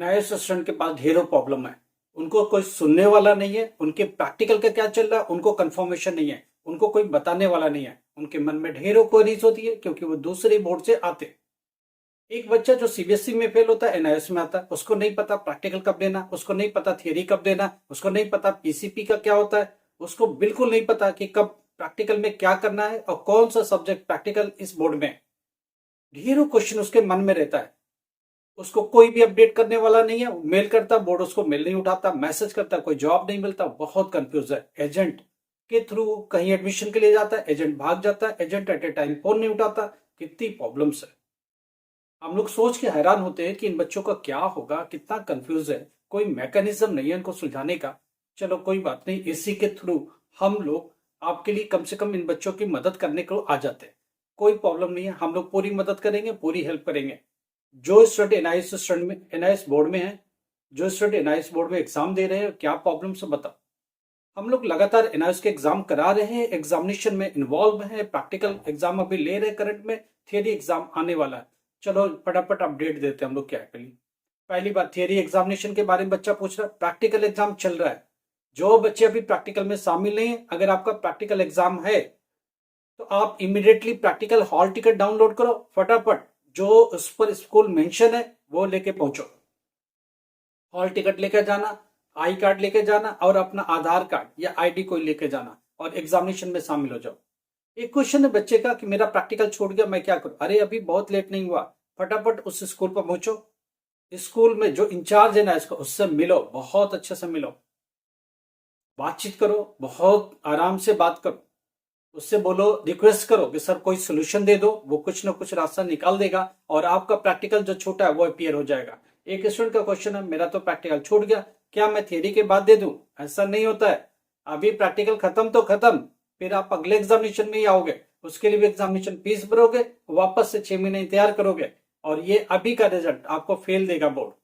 NIS student के पास ढेरों problem है। उनको कोई सुनने वाला नहीं है, उनके प्रैक्टिकल का क्या चल रहा है उनको कंफर्मेशन नहीं है, उनको कोई बताने वाला नहीं है। उनके मन में ढेरों क्वेरीज होती है क्योंकि वो दूसरे बोर्ड से आते हैं। एक बच्चा जो सीबीएसई में फेल होता है एनआईएस में आता है, उसको नहीं पता प्रैक्टिकल कब देना, उसको नहीं पता थियरी कब देना, उसको नहीं पता पीसीपी का क्या होता है, उसको बिल्कुल नहीं पता कि कब प्रैक्टिकल में क्या करना है और कौन सा सब्जेक्ट प्रैक्टिकल इस बोर्ड में है। ढेरों क्वेश्चन उसके मन में रहता है। उसको कोई भी अपडेट करने वाला नहीं है। मेल करता, बोर्ड उसको मेल नहीं उठाता, मैसेज करता, कोई जवाब नहीं मिलता, बहुत कंफ्यूज है। एजेंट के थ्रू कहीं एडमिशन के लिए जाता है, एजेंट भाग जाता है, agent at A time phone नहीं उठाता। कितनी प्रॉब्लम्स है। हम लोग सोच के हैरान होते हैं कि इन बच्चों का क्या होगा, कितना कंफ्यूज है, कोई मैकेनिज्म नहीं है इनको सुलझाने का। चलो कोई बात नहीं, इसी के थ्रू हम लोग आपके लिए कम से कम इन बच्चों की मदद करने को आ जाते हैं। कोई प्रॉब्लम नहीं है, हम लोग पूरी मदद करेंगे, पूरी हेल्प करेंगे। जो स्टूडेंट एनआईएस स्टूडेंट में एनआईएस बोर्ड में है, जो स्टूडेंट एनआईएस बोर्ड में एग्जाम दे रहे हैं, क्या प्रॉब्लम से बताओ। हम लोग लगातार एनआईएस के एग्जाम करा रहे हैं, एग्जामिनेशन में इन्वॉल्व है, प्रैक्टिकल एग्जाम अभी ले रहे हैं करंट में, थियरी एग्जाम आने वाला है। चलो फटाफट अपडेट देते हैं हम लोग क्या है। पहली बात, थियरी एग्जामिनेशन के बारे में बच्चा पूछ रहा है, प्रैक्टिकल एग्जाम चल रहा है। जो बच्चे अभी प्रैक्टिकल में शामिल नहीं है, अगर आपका प्रैक्टिकल एग्जाम है तो आप immediately practical hall ticket download करो, फटाफट जो उस पर स्कूल मेंशन है वो लेके पहुंचो। हॉल टिकट लेकर जाना, आई कार्ड लेके जाना और अपना आधार कार्ड या आईडी कोई लेके जाना और एग्जामिनेशन में शामिल हो जाओ। एक क्वेश्चन है बच्चे का कि मेरा प्रैक्टिकल छूट गया, मैं क्या करूं। अरे अभी बहुत लेट नहीं हुआ, फटाफट उस स्कूल पर पहुंचो। स्कूल में जो इंचार्ज है ना इसको, उससे मिलो, बहुत अच्छे से मिलो, बातचीत करो, बहुत आराम से बात करो, उससे बोलो, रिक्वेस्ट करो कि सर कोई सोल्यूशन दे दो। वो कुछ ना कुछ रास्ता निकाल देगा और आपका प्रैक्टिकल जो छूटा है वो अपीयर हो जाएगा। एक स्टूडेंट का क्वेश्चन है, मेरा तो प्रैक्टिकल छूट गया, क्या मैं थियरी के बाद दे दूं। ऐसा नहीं होता है। अभी प्रैक्टिकल खत्म तो खत्म, फिर आप अगले एग्जामिनेशन में ही आओगे, उसके लिए भी एग्जामिनेशन फीस भरोगे, वापस से 6 महीने इंतजार करोगे और ये अभी का रिजल्ट आपको फेल देगा बोर्ड।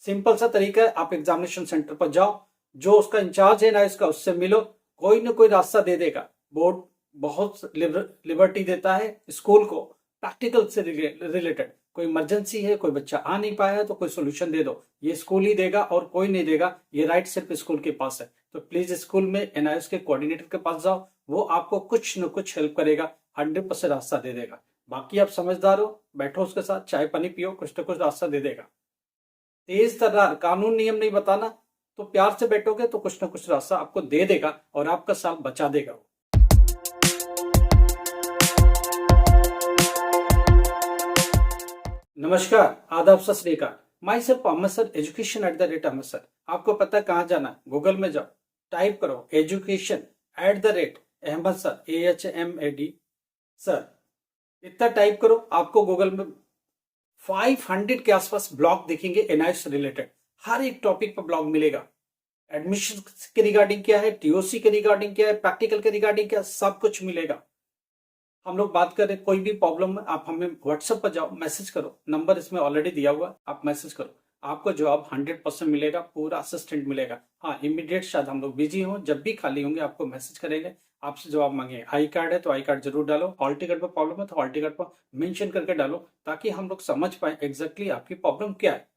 सिंपल सा तरीका है, आप एग्जामिनेशन सेंटर पर जाओ, जो उसका इंचार्ज है ना इसका, उससे मिलो, कोई ना कोई रास्ता दे देगा। बोर्ड बहुत लिबर्टी देता है स्कूल को प्रैक्टिकल से रिलेटेड। कोई इमरजेंसी है, कोई बच्चा आ नहीं पाया है तो कोई सोल्यूशन दे दो, ये स्कूल ही देगा और कोई नहीं देगा। ये राइट सिर्फ स्कूल के पास है। तो प्लीज स्कूल में एनआईएस के कोऑर्डिनेटर के पास जाओ, वो आपको कुछ न कुछ हेल्प करेगा, 100% रास्ता दे देगा। बाकी आप समझदार हो, बैठो उसके साथ, चाय पानी पियो, कुछ न कुछ रास्ता दे देगा। तेज तर्रार कानून नियम नहीं बताना, तो प्यार से बैठोगे तो कुछ ना कुछ रास्ता आपको दे देगा और आपका साल बचा देगा। नमस्कार, आदाब, सत श्री अकाल। Myself Ahmad sir, education @Ahmad sir. आपको पता है कहाँ जाना है, गूगल में जाओ, टाइप करो education @Ahmad sir, AHMAD sir. इतना टाइप करो, आपको गूगल में 500 के आसपास ब्लॉग दिखेंगे एनआईएस से रिलेटेड। हर एक टॉपिक पर ब्लॉग मिलेगा। एडमिशन के रिगार्डिंग क्या है, टीओसी के रिगार्डिंग क्या है, प्रैक्टिकल के रिगार्डिंग क्या है, सब कुछ मिलेगा। हम लोग बात करें, कोई भी प्रॉब्लम है आप हमें व्हाट्सएप पर जाओ, मैसेज करो, नंबर इसमें ऑलरेडी दिया हुआ, आप मैसेज करो, आपको जवाब 100% मिलेगा, पूरा असिस्टेंट मिलेगा। हाँ, इमीडिएट शायद हम लोग बिजी हों, जब भी खाली होंगे आपको मैसेज करेंगे, आपसे जवाब मांगेंगे। आई कार्ड है तो आई कार्ड जरूर डालो, हॉल टिकट पर प्रॉब्लम है तो हॉल टिकट पर मेंशन करके डालो, ताकि हम लोग समझ पाए एग्जैक्टली आपकी प्रॉब्लम क्या है।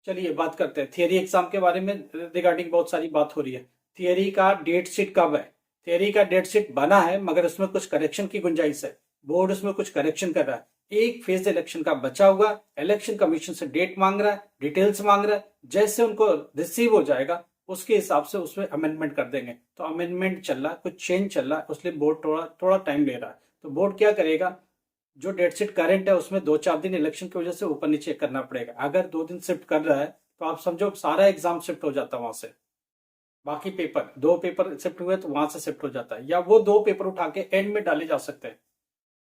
चलिए बात करते हैं थियरी एग्जाम के बारे में। रिगार्डिंग बहुत सारी बात हो रही है। थियरी का डेट शीट कब है। थियरी का डेट शीट बना है मगर उसमें कुछ करेक्शन की गुंजाइश है, बोर्ड उसमें कुछ करेक्शन कर रहा है। एक फेज इलेक्शन का बचा हुआ, इलेक्शन कमीशन से डेट मांग रहा है, डिटेल्स मांग रहा है। जैसे उनको रिसीव हो जाएगा उसके हिसाब से उसमें अमेंडमेंट कर देंगे। तो अमेंडमेंट चल रहा है, कुछ चेंज चल रहा है, उसलिए बोर्ड थोड़ा थोड़ा टाइम ले रहा है। तो बोर्ड क्या करेगा, जो डेट शीट करंट है उसमें 2-4 दिन इलेक्शन की वजह से ऊपर नीचे करना पड़ेगा। अगर 2 दिन शिफ्ट कर रहा है तो आप समझो सारा एग्जाम शिफ्ट हो जाता है वहां से। बाकी पेपर, 2 पेपर शिफ्ट हुए तो वहां से शिफ्ट हो जाता है, या वो 2 पेपर उठा के एंड में डाले जा सकते हैं।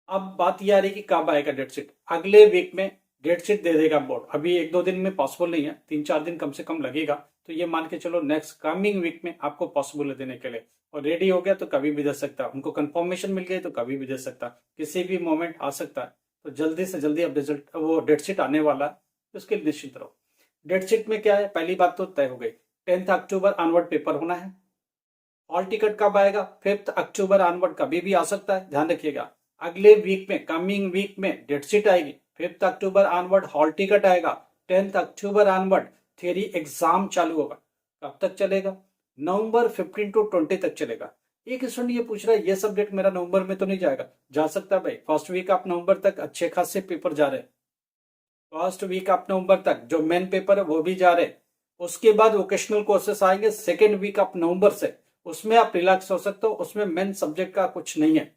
अब बात यह आ रही है कि कब आएगा डेट शीट। अगले वीक में डेट शीट दे देगा बोर्ड। अभी 1-2 दिन में पॉसिबल नहीं है, 3-4 दिन कम से कम लगेगा। तो ये मान के चलो नेक्स्ट कमिंग वीक में आपको पॉसिबल है देने के लिए। और रेडी हो गया तो कभी भी दे सकता, उनको कंफर्मेशन मिल गई तो कभी भी दे सकता, किसी भी मोमेंट आ सकता है। तो जल्दी से जल्दी अब रिजल्ट, वो डेट शीट आने वाला है, उसके लिए निश्चिंत रहो। डेट शीट में क्या है, पहली बात तो तय हो गई, 10 अक्टूबर ऑनवर्ड पेपर होना है। हॉल टिकट कब आएगा, 5 अक्टूबर ऑनवर्ड कभी भी आ सकता है, ध्यान रखिएगा। अगले वीक में, कमिंग वीक में डेट शीट आएगी, 5 अक्टूबर ऑनवर्ड हॉल टिकट आएगा। 10 अक्टूबर ऑनवर्ड थियरी एग्जाम चालू होगा। कब तक चलेगा? नवंबर 15 to 20 तक चलेगा। एक स्टूडेंट ये पूछ रहा है ये सब्जेक्ट मेरा नवंबर में तो नहीं जाएगा? जा सकता है भाई, फर्स्ट वीक ऑफ नवंबर तक अच्छे खासे पेपर जा रहे हैं। फर्स्ट वीक ऑफ नवंबर तक जो मेन पेपर है वो भी जा रहे हैं। उसके बाद वोकेशनल कोर्सेस आएंगे सेकेंड वीक ऑफ नवंबर से, उसमें आप रिलैक्स हो सकते हो, उसमें मेन सब्जेक्ट का कुछ नहीं है।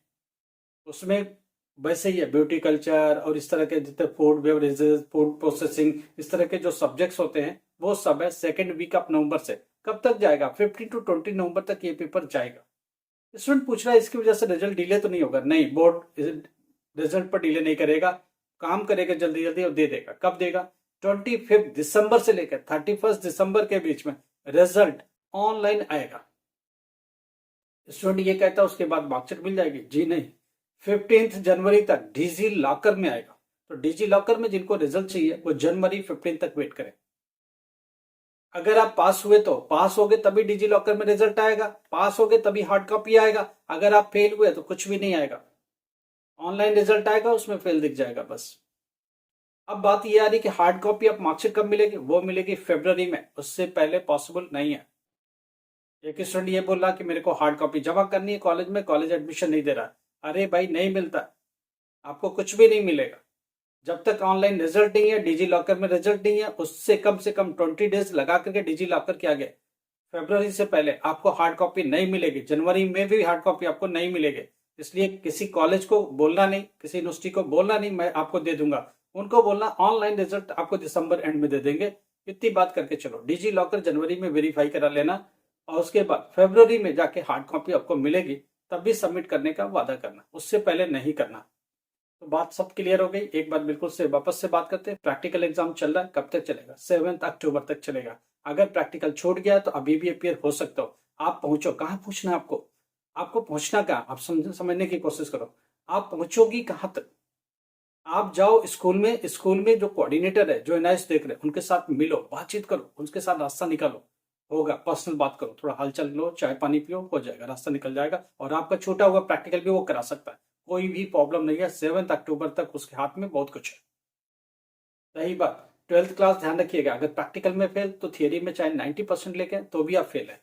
उसमें वैसे ही है ब्यूटी कल्चर और इस तरह के जितने फूड बेवरेजेस, फूड प्रोसेसिंग, इस तरह के जो सब्जेक्ट्स होते हैं वो सब है सेकेंड वीक ऑफ नवंबर से। कब तक जाएगा? 15 to 20 नवंबर तक ये पेपर जाएगा। स्टूडेंट पूछ रहा है इसकी वजह से रिजल्ट डिले तो नहीं होगा? नहीं, बोर्ड रिजल्ट पर डिले नहीं करेगा, काम करेगा जल्दी जल्दी और दे देगा। कब देगा? 25 दिसंबर से लेकर 31 दिसंबर के बीच में रिजल्ट ऑनलाइन आएगा। स्टूडेंट ये कहता है उसके बाद मार्कशीट मिल जाएगी? जी नहीं, 15 जनवरी तक डिजी लॉकर में आएगा। तो डिजी लॉकर में जिनको रिजल्ट चाहिए वो जनवरी 15 तक वेट करें। अगर आप पास हुए तो पास हो गए तभी डिजी लॉकर में रिजल्ट आएगा, पास हो गए तभी हार्ड कॉपी आएगा। अगर आप फेल हुए तो कुछ भी नहीं आएगा, ऑनलाइन रिजल्ट आएगा उसमें फेल दिख जाएगा बस। अब बात ये आ रही कि हार्ड कॉपी आप मार्कशीट कब मिलेगी? वो मिलेगी फरवरी में, उससे पहले पॉसिबल नहीं है। एक स्टूडेंट ये बोल रहा कि मेरे को हार्ड कॉपी जमा करनी है कॉलेज में, कॉलेज एडमिशन नहीं दे रहा। अरे भाई नहीं मिलता, आपको कुछ भी नहीं मिलेगा जब तक ऑनलाइन रिजल्ट नहीं है, डिजी लॉकर में रिजल्ट नहीं है। उससे कम से कम 20 डेज लगा करके डिजी लॉकर के आगे फरवरी से पहले आपको हार्ड कॉपी नहीं मिलेगी। जनवरी में भी हार्ड कॉपी आपको नहीं मिलेगी। इसलिए किसी कॉलेज को बोलना नहीं, किसी यूनिवर्सिटी को बोलना नहीं मैं आपको दे दूंगा, उनको बोलना ऑनलाइन रिजल्ट आपको दिसंबर एंड में दे देंगे। इतनी बात करके चलो, डिजी लॉकर जनवरी में वेरीफाई करा लेना और उसके बाद फरवरी में जाके हार्ड कॉपी आपको मिलेगी, तब भी सबमिट करने का वादा करना, उससे पहले नहीं करना। तो बात सब क्लियर हो गई। एक बार बिल्कुल से वापस से बात करते हैं। प्रैक्टिकल एग्जाम चल रहा है, कब तक चलेगा? 7 अक्टूबर तक चलेगा। अगर प्रैक्टिकल छूट गया तो अभी भी अपियर हो सकते हो। आप पहुंचो, कहाँ पूछना है आपको? आपको पहुंचना कहाँ? आप समझने की कोशिश करो। आप पहुंचोगी कहाँ तक? आप जाओ स्कूल में, स्कूल में जो कोऑर्डिनेटर है, जो एनआईएस देख रहे हैं, उनके साथ मिलो, बातचीत करो, उनके साथ रास्ता निकालो। होगा, पर्सनल बात करो, थोड़ा हालचाल लो, चाय पानी पियो, हो जाएगा, रास्ता निकल जाएगा। और आपका छोटा हुआ प्रैक्टिकल भी वो करा सकता है, कोई भी प्रॉब्लम नहीं है। 7 अक्टूबर तक उसके हाथ में बहुत कुछ है। रही बात 12th क्लास, ध्यान रखिएगा, अगर प्रैक्टिकल में फेल तो थियरी में चाहे 90% लेके तो भी आप फेल है।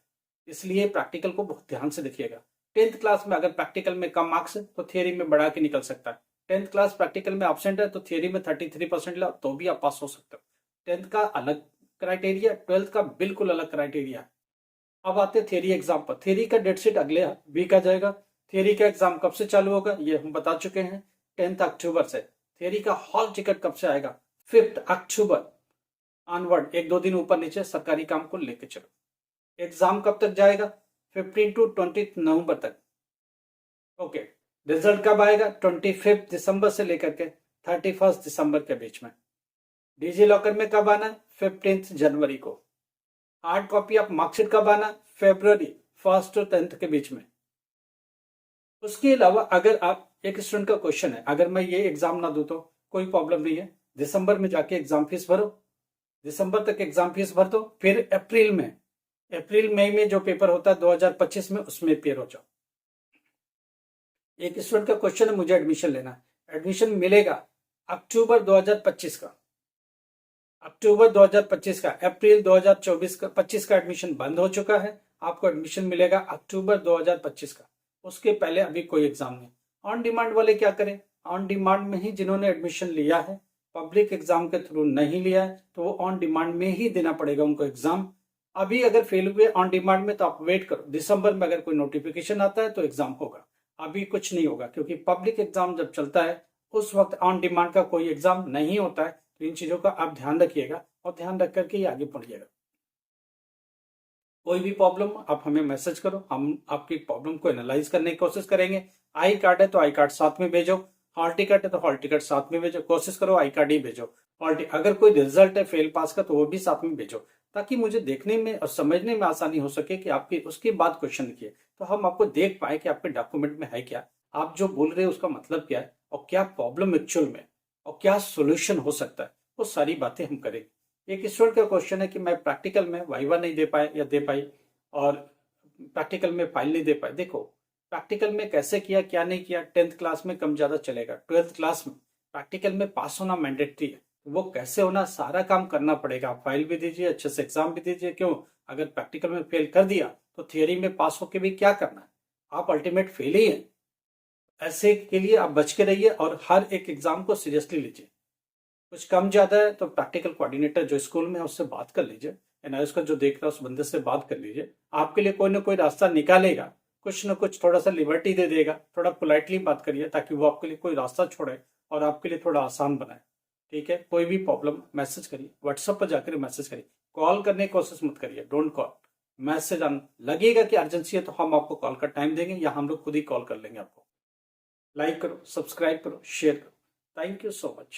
इसलिए प्रैक्टिकल को बहुत ध्यान से देखिएगा। 10th क्लास में अगर प्रैक्टिकल में कम मार्क्स है तो थियरी में बढ़ा के निकल सकता है। 10th क्लास प्रैक्टिकल में एब्सेंट है तो थियरी में 33% ला तो भी आप पास हो सकते हो। 10th का अलग क्राइटेरिया, 12th का बिल्कुल अलग क्राइटेरिया है। अब आते हैं थियरी एग्जाम पर। थियरी का डेट शीट अगले वीक आ जाएगा। थियरी का एग्जाम कब से चालू होगा ये हम बता चुके हैं, 10 अक्टूबर से। थियरी का हॉल टिकट कब से आएगा? 5 अक्टूबर ऑनवर्ड, एक दो दिन ऊपर नीचे सरकारी काम को लेके चलो। एग्जाम कब तक जाएगा? 15 to 20 नवंबर तक। ओके, रिजल्ट कब आएगा? 25 दिसंबर से लेकर के 31 दिसंबर के बीच में। डिजी लॉकर में कब आना है? 15 जनवरी को। हार्ड कॉपी ऑफ मार्कशीट कब आना? फरवरी 1 to 10 के बीच में। उसके अलावा अगर आप, एक स्टूडेंट का क्वेश्चन है, अगर मैं ये एग्जाम ना दूं तो कोई प्रॉब्लम नहीं है, दिसंबर में जाके एग्जाम फीस भरो, दिसंबर तक एग्जाम फीस भर दो, फिर अप्रैल मई में जो पेपर होता है 2025 में, उसमें पेयर हो जाओ। एक स्टूडेंट का क्वेश्चन है मुझे एडमिशन लेना है, एडमिशन मिलेगा अक्टूबर 2025 का, अक्टूबर 2025 का, अप्रैल 2024 का 25 का एडमिशन बंद हो चुका है। आपको एडमिशन मिलेगा अक्टूबर 2025 का, उसके पहले अभी कोई एग्जाम नहीं। ऑन डिमांड वाले क्या करें? ऑन डिमांड में ही जिन्होंने एडमिशन लिया है, पब्लिक एग्जाम के थ्रू नहीं लिया है, तो वो ऑन डिमांड में ही देना पड़ेगा उनको एग्जाम। अभी अगर फेल हुए ऑन डिमांड में तो आप वेट करो, दिसंबर में अगर कोई नोटिफिकेशन आता है तो एग्जाम होगा। अभी कुछ नहीं होगा, क्योंकि पब्लिक एग्जाम जब चलता है उस वक्त ऑन डिमांड का कोई एग्जाम नहीं होता है। तो इन चीजों का आप ध्यान रखिएगा और ध्यान रख करके ही आगे बढ़िएगा। कोई भी प्रॉब्लम आप हमें मैसेज करो, हम आपकी प्रॉब्लम को एनालाइज करने की कोशिश करेंगे। आई कार्ड है तो आई कार्ड साथ में भेजो, हॉल टिकट है तो हॉल टिकट साथ में भेजो, कोशिश करो आई कार्ड ही भेजो। अगर कोई रिजल्ट है फेल पास का तो वो भी साथ में भेजो, ताकि मुझे देखने में और समझने में आसानी हो सके कि आपकी, उसके बाद क्वेश्चन लिखिए तो हम आपको देख पाए कि आपके डॉक्यूमेंट में है क्या, आप जो बोल रहे हैं उसका मतलब क्या है, और क्या प्रॉब्लम एक्चुअल में, और क्या सोल्यूशन हो सकता है, वो सारी बातें हम करेंगे। एक स्टूडेंट का क्वेश्चन है कि मैं प्रैक्टिकल में वाइवा नहीं दे पाए या दे पाई, और प्रैक्टिकल में फाइल नहीं दे पाए। देखो, प्रैक्टिकल में कैसे किया क्या नहीं किया 10th क्लास में कम ज्यादा चलेगा, 12th क्लास में प्रैक्टिकल में पास होना मैंडेटरी है। वो कैसे होना, सारा काम करना पड़ेगा। आप फाइल भी दीजिए, अच्छे से एग्जाम भी दीजिए। क्यों? अगर प्रैक्टिकल में फेल कर दिया तो थियरी में पास होके भी क्या करना है? आप अल्टीमेट फेल ही हैं। ऐसे के लिए आप बच के रहिए और हर एक एग्जाम को सीरियसली लीजिए। कुछ कम ज्यादा है तो प्रैक्टिकल कोऑर्डिनेटर जो स्कूल में है उससे बात कर लीजिए। एनआईएस का जो देख रहा है उस बंदे से बात कर लीजिए। आपके लिए कोई ना कोई रास्ता निकालेगा, कुछ ना कुछ थोड़ा सा लिबर्टी दे देगा। थोड़ा पोलाइटली बात करिए ताकि वो आपके लिए कोई रास्ता छोड़े और आपके लिए थोड़ा आसान बनाए। ठीक है? कोई भी प्रॉब्लम मैसेज करिए, व्हाट्सएप पर जाकर मैसेज करिए। कॉल करने की कोशिश मत करिए, डोंट कॉल। मैसेज लगेगा कि अर्जेंसी है तो हम आपको कॉल का टाइम देंगे या हम लोग खुद ही कॉल कर लेंगे आपको। लाइक करो, सब्सक्राइब करो, शेयर करो। Thank you so much.